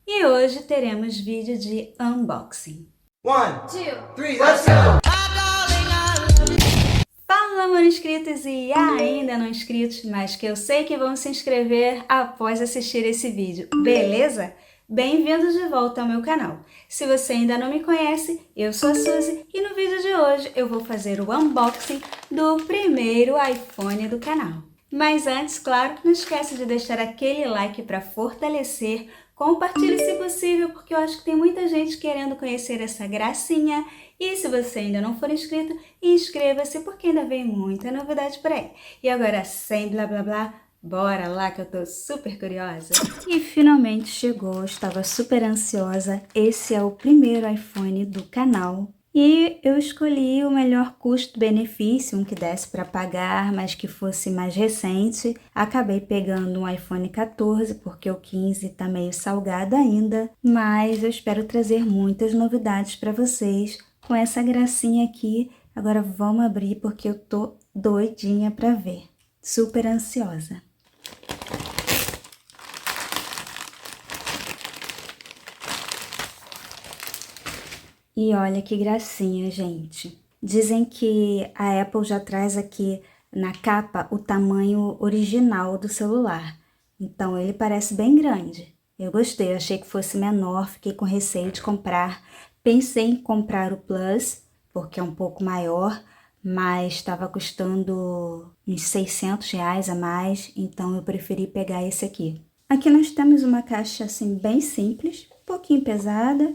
E hoje teremos vídeo de unboxing. 1, 2, 3, let's go! Fala, mano, inscritos e ainda não inscritos, mas que eu sei que vão se inscrever após assistir esse vídeo, beleza? Bem-vindos de volta ao meu canal. Se você ainda não me conhece, eu sou a Suzy e no vídeo de hoje eu vou fazer o unboxing do primeiro iPhone do canal. Mas antes, claro, não esquece de deixar aquele like para fortalecer, compartilhe se possível, porque eu acho que tem muita gente querendo conhecer essa gracinha. E se você ainda não for inscrito, inscreva-se, porque ainda vem muita novidade por aí. E agora, sem blá blá blá, bora lá que eu tô super curiosa. E finalmente chegou, eu estava super ansiosa. Esse é o primeiro iPhone do canal. E eu escolhi o melhor custo-benefício, um que desse para pagar, mas que fosse mais recente. Acabei pegando um iPhone 14, porque o 15 tá meio salgado ainda, mas eu espero trazer muitas novidades para vocês com essa gracinha aqui. Agora vamos abrir porque eu tô doidinha para ver. Super ansiosa. E olha que gracinha, gente. Dizem que a Apple já traz aqui na capa o tamanho original do celular. Então ele parece bem grande. Eu gostei, eu achei que fosse menor, fiquei com receio de comprar. Pensei em comprar o Plus, porque é um pouco maior, mas estava custando uns R$ 600 a mais, então eu preferi pegar esse aqui. Aqui nós temos uma caixa assim bem simples, um pouquinho pesada.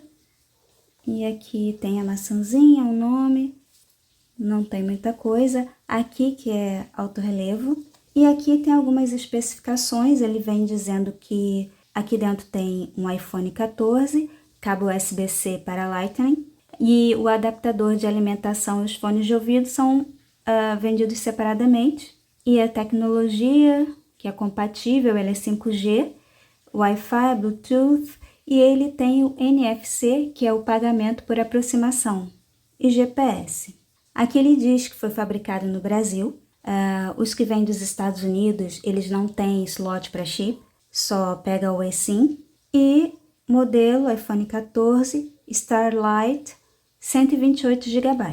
E aqui tem a maçãzinha, o nome, não tem muita coisa. Aqui que é alto relevo. E aqui tem algumas especificações, ele vem dizendo que aqui dentro tem um iPhone 14, cabo USB-C para Lightning, e o adaptador de alimentação e os fones de ouvido são vendidos separadamente. E a tecnologia que é compatível, ela é 5G, Wi-Fi, Bluetooth, e ele tem o NFC, que é o pagamento por aproximação, e GPS. Aqui ele diz que foi fabricado no Brasil. Os que vêm dos Estados Unidos, eles não têm slot para chip, só pega o eSIM. E modelo iPhone 14, Starlight, 128 GB,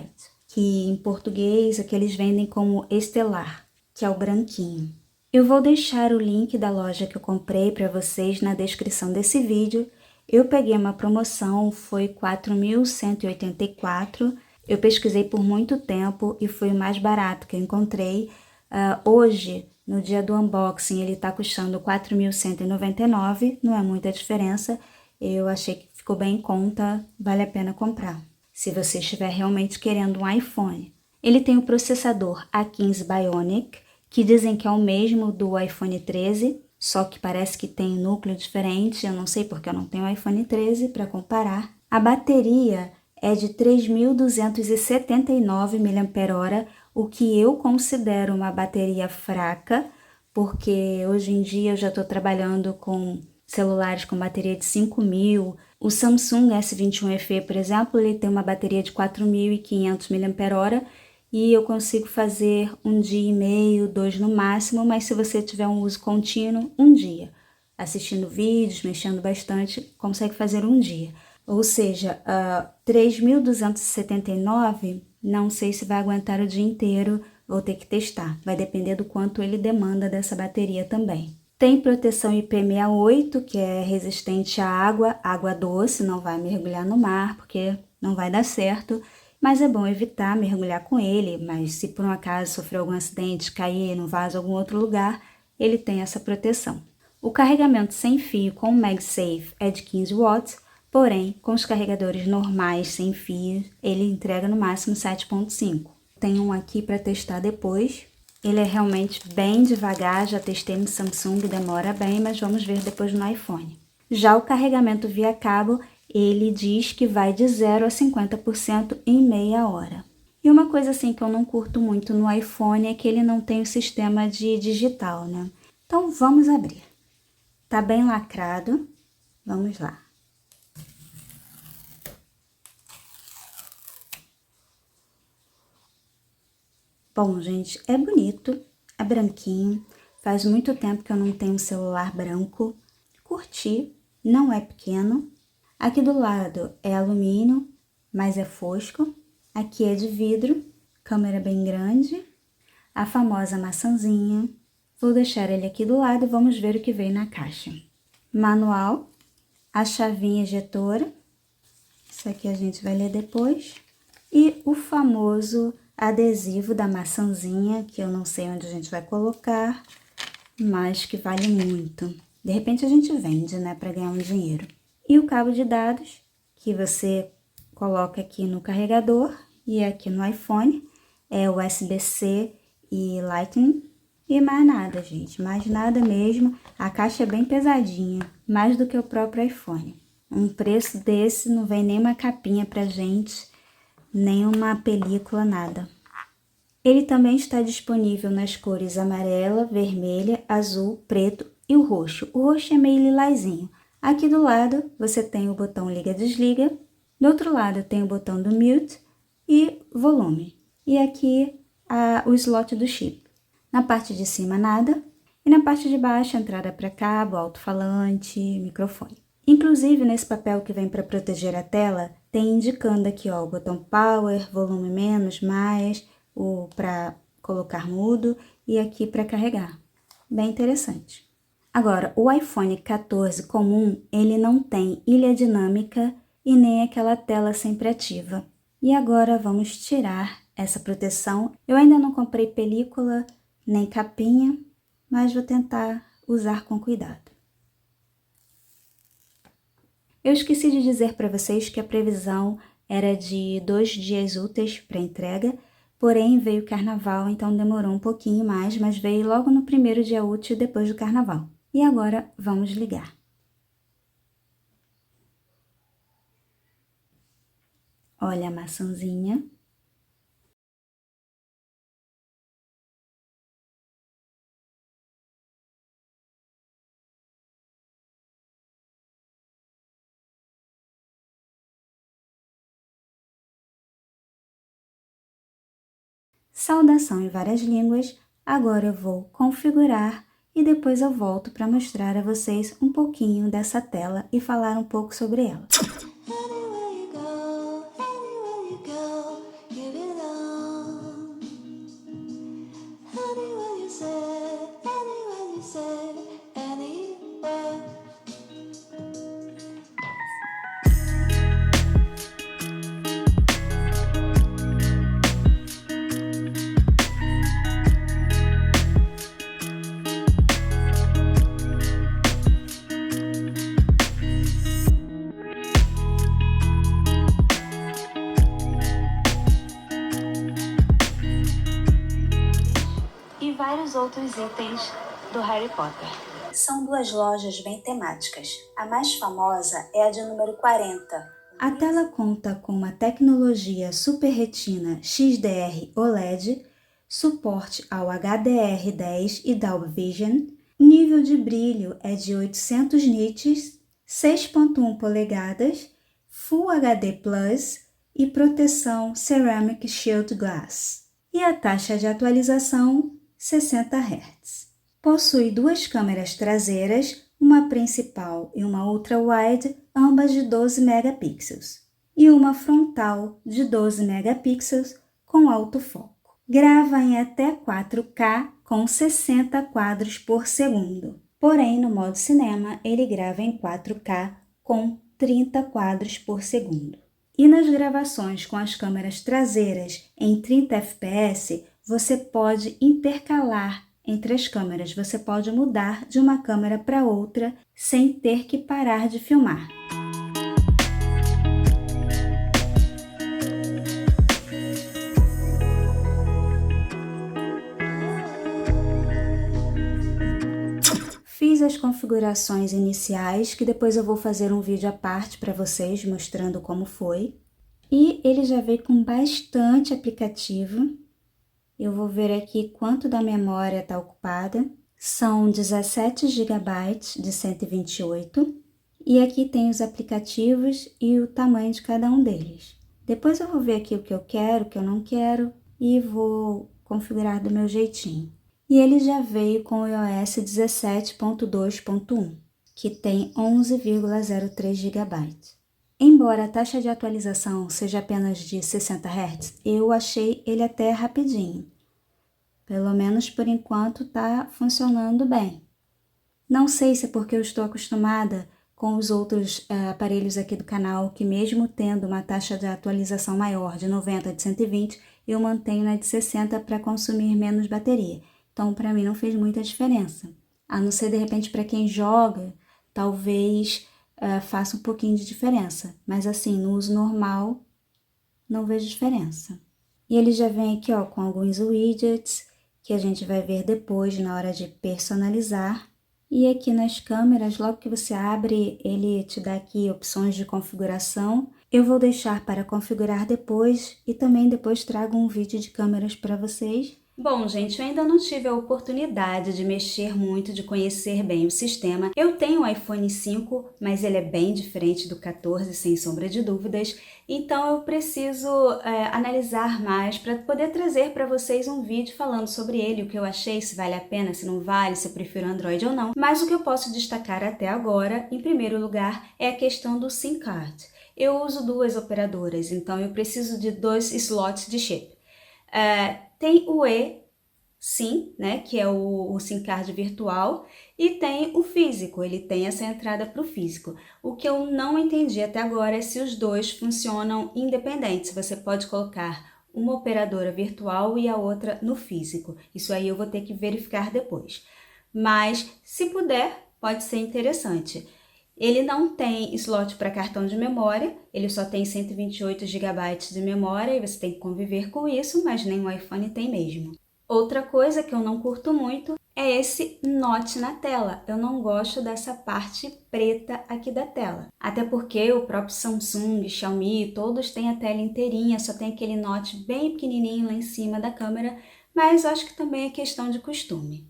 que em português aqui eles vendem como Estelar, que é o branquinho. Eu vou deixar o link da loja que eu comprei para vocês na descrição desse vídeo. Eu peguei uma promoção, foi R$ 4.184. Eu pesquisei por muito tempo e foi o mais barato que eu encontrei. Hoje, no dia do unboxing, ele está custando R$ 4.199, não é muita diferença. Eu achei que ficou bem em conta, vale a pena comprar, se você estiver realmente querendo um iPhone. Ele tem o processador A15 Bionic, que dizem que é o mesmo do iPhone 13, só que parece que tem núcleo diferente, eu não sei porque eu não tenho o iPhone 13 para comparar. A bateria é de 3.279 mAh, o que eu considero uma bateria fraca, porque hoje em dia eu já estou trabalhando com celulares com bateria de 5.000. O Samsung S21 FE, por exemplo, ele tem uma bateria de 4.500 mAh, e eu consigo fazer um dia e meio, 2 no máximo, mas se você tiver um uso contínuo, um dia. Assistindo vídeos, mexendo bastante, consegue fazer um dia. Ou seja, 3.279, não sei se vai aguentar o dia inteiro, vou ter que testar. Vai depender do quanto ele demanda dessa bateria também. Tem proteção IP68, que é resistente à água doce, não vai mergulhar no mar, porque não vai dar certo. Mas é bom evitar mergulhar com ele, mas se por um acaso sofrer algum acidente, cair no vaso em algum outro lugar, ele tem essa proteção. O carregamento sem fio com o MagSafe é de 15 watts, porém, com os carregadores normais sem fio, ele entrega no máximo 7.5. Tem um aqui para testar depois. Ele é realmente bem devagar, já testei no Samsung, demora bem, mas vamos ver depois no iPhone. Já o carregamento via cabo, ele diz que vai de 0 a 50% em meia hora. E uma coisa assim que eu não curto muito no iPhone é que ele não tem o sistema de digital, né? Então vamos abrir. Tá bem lacrado, vamos lá. Bom, gente, é bonito, é branquinho. Faz muito tempo que eu não tenho um celular branco. Curti. não é pequeno. Aqui do lado é alumínio, mas é fosco. Aqui é de vidro, câmera bem grande. A famosa maçãzinha. Vou deixar ele aqui do lado e vamos ver o que veio na caixa. Manual, a chavinha ejetora. Isso aqui a gente vai ler depois. E o famoso adesivo da maçãzinha, que eu não sei onde a gente vai colocar, mas que vale muito. De repente a gente vende, né, para ganhar um dinheiro. E o cabo de dados, que você coloca aqui no carregador e aqui no iPhone, é USB-C e Lightning. E mais nada, gente, mais nada mesmo. A caixa é bem pesadinha, mais do que o próprio iPhone. Um preço desse não vem nem uma capinha pra gente, nem uma película, nada. Ele também está disponível nas cores amarela, vermelha, azul, preto e o roxo. O roxo é meio lilazinho. Aqui do lado você tem o botão liga-desliga. Do outro lado tem o botão do mute e volume. E aqui o slot do chip. Na parte de cima nada. E na parte de baixo entrada para cabo, alto-falante, microfone. Inclusive nesse papel que vem para proteger a tela, tem indicando aqui ó, o botão power, volume menos, mais, o para colocar mudo e aqui para carregar. Bem interessante. Agora, o iPhone 14 comum, ele não tem ilha dinâmica e nem aquela tela sempre ativa. E agora vamos tirar essa proteção. Eu ainda não comprei película nem capinha, mas vou tentar usar com cuidado. Eu esqueci de dizer para vocês que a previsão era de 2 dias úteis para entrega, porém veio o carnaval, então demorou um pouquinho mais, mas veio logo no primeiro dia útil depois do carnaval. E agora vamos ligar. Olha a maçãzinha. Saudação em várias línguas, agora eu vou configurar e depois eu volto para mostrar a vocês um pouquinho dessa tela e falar um pouco sobre ela. Vários outros itens do Harry Potter. São 2 lojas bem temáticas. A mais famosa é a de número 40. A tela conta com uma tecnologia Super Retina XDR OLED, suporte ao HDR10 e Dolby Vision, o nível de brilho é de 800 nits, 6.1 polegadas, Full HD Plus e proteção Ceramic Shield Glass. E a taxa de atualização 60 Hz. Possui 2 câmeras traseiras, uma principal e uma ultra-wide, ambas de 12 megapixels, e uma frontal de 12 megapixels com autofoco. Grava em até 4K com 60 quadros por segundo. Porém, no modo cinema, ele grava em 4K com 30 quadros por segundo. E nas gravações com as câmeras traseiras em 30 fps, você pode intercalar entre as câmeras, você pode mudar de uma câmera para outra sem ter que parar de filmar. Fiz as configurações iniciais, que depois eu vou fazer um vídeo à parte para vocês mostrando como foi. E ele já veio com bastante aplicativo. Eu vou ver aqui quanto da memória está ocupada. São 17 GB de 128. E aqui tem os aplicativos e o tamanho de cada um deles. Depois eu vou ver aqui o que eu quero, o que eu não quero e vou configurar do meu jeitinho. E ele já veio com o iOS 17.2.1. que tem 11,03 GB. Embora a taxa de atualização seja apenas de 60 Hz, eu achei ele até rapidinho. Pelo menos por enquanto está funcionando bem. Não sei se é porque eu estou acostumada com os outros aparelhos aqui do canal, que mesmo tendo uma taxa de atualização maior, de 90 a de 120, eu mantenho na de 60 para consumir menos bateria. Então, para mim não fez muita diferença. A não ser, de repente, para quem joga, talvez faça um pouquinho de diferença. Mas assim, no uso normal, não vejo diferença. E ele já vem aqui, ó, com alguns widgets, que a gente vai ver depois na hora de personalizar. E aqui nas câmeras, logo que você abre, ele te dá aqui opções de configuração. Eu vou deixar para configurar depois e também depois trago um vídeo de câmeras para vocês. Bom, gente, eu ainda não tive a oportunidade de mexer muito, de conhecer bem o sistema. Eu tenho o iPhone 5, mas ele é bem diferente do 14, sem sombra de dúvidas. Então eu preciso analisar mais para poder trazer para vocês um vídeo falando sobre ele, o que eu achei, se vale a pena, se não vale, se eu prefiro Android ou não. Mas o que eu posso destacar até agora, em primeiro lugar, é a questão do SIM card. Eu uso duas operadoras, então eu preciso de 2 slots de chip. Tem o eSIM, né, que é o SIM card virtual, e tem o físico, ele tem essa entrada para o físico. O que eu não entendi até agora é se os dois funcionam independentes, você pode colocar uma operadora virtual e a outra no físico. Isso aí eu vou ter que verificar depois. Mas, se puder, pode ser interessante. Ele não tem slot para cartão de memória, ele só tem 128 GB de memória e você tem que conviver com isso, mas nem o iPhone tem mesmo. Outra coisa que eu não curto muito é esse note na tela. Eu não gosto dessa parte preta aqui da tela. Até porque o próprio Samsung, Xiaomi, todos têm a tela inteirinha, só tem aquele note bem pequenininho lá em cima da câmera, mas acho que também é questão de costume.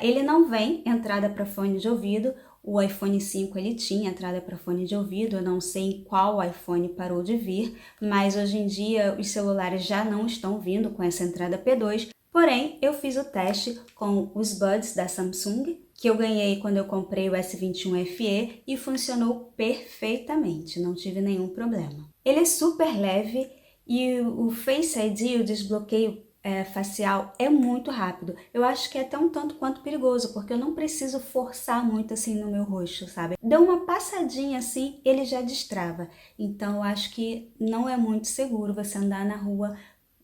Ele não vem entrada para fone de ouvido. O iPhone 5 ele tinha entrada para fone de ouvido, eu não sei em qual iPhone parou de vir, mas hoje em dia os celulares já não estão vindo com essa entrada P2, porém eu fiz o teste com os Buds da Samsung, que eu ganhei quando eu comprei o S21 FE e funcionou perfeitamente, não tive nenhum problema. Ele é super leve e o Face ID, o desbloqueio facial é muito rápido. Eu acho que é até um tanto quanto perigoso, porque eu não preciso forçar muito assim no meu rosto, sabe? Deu uma passadinha assim, ele já destrava. Então eu acho que não é muito seguro você andar na rua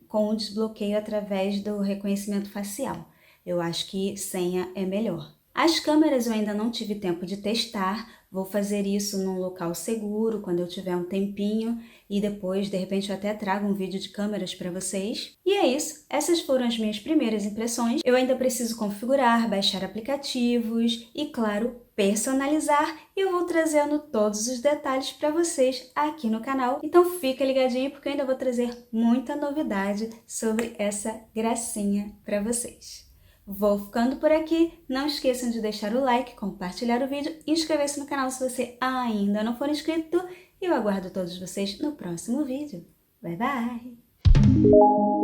com o desbloqueio através do reconhecimento facial. Eu acho que senha é melhor. As câmeras eu ainda não tive tempo de testar, vou fazer isso num local seguro, quando eu tiver um tempinho, e depois, de repente, eu até trago um vídeo de câmeras para vocês. E é isso, essas foram as minhas primeiras impressões. Eu ainda preciso configurar, baixar aplicativos e, claro, personalizar, e eu vou trazendo todos os detalhes para vocês aqui no canal. Então fica ligadinho porque eu ainda vou trazer muita novidade sobre essa gracinha para vocês. Vou ficando por aqui, não esqueçam de deixar o like, compartilhar o vídeo e inscrever-se no canal se você ainda não for inscrito. E eu aguardo todos vocês no próximo vídeo. Bye, bye!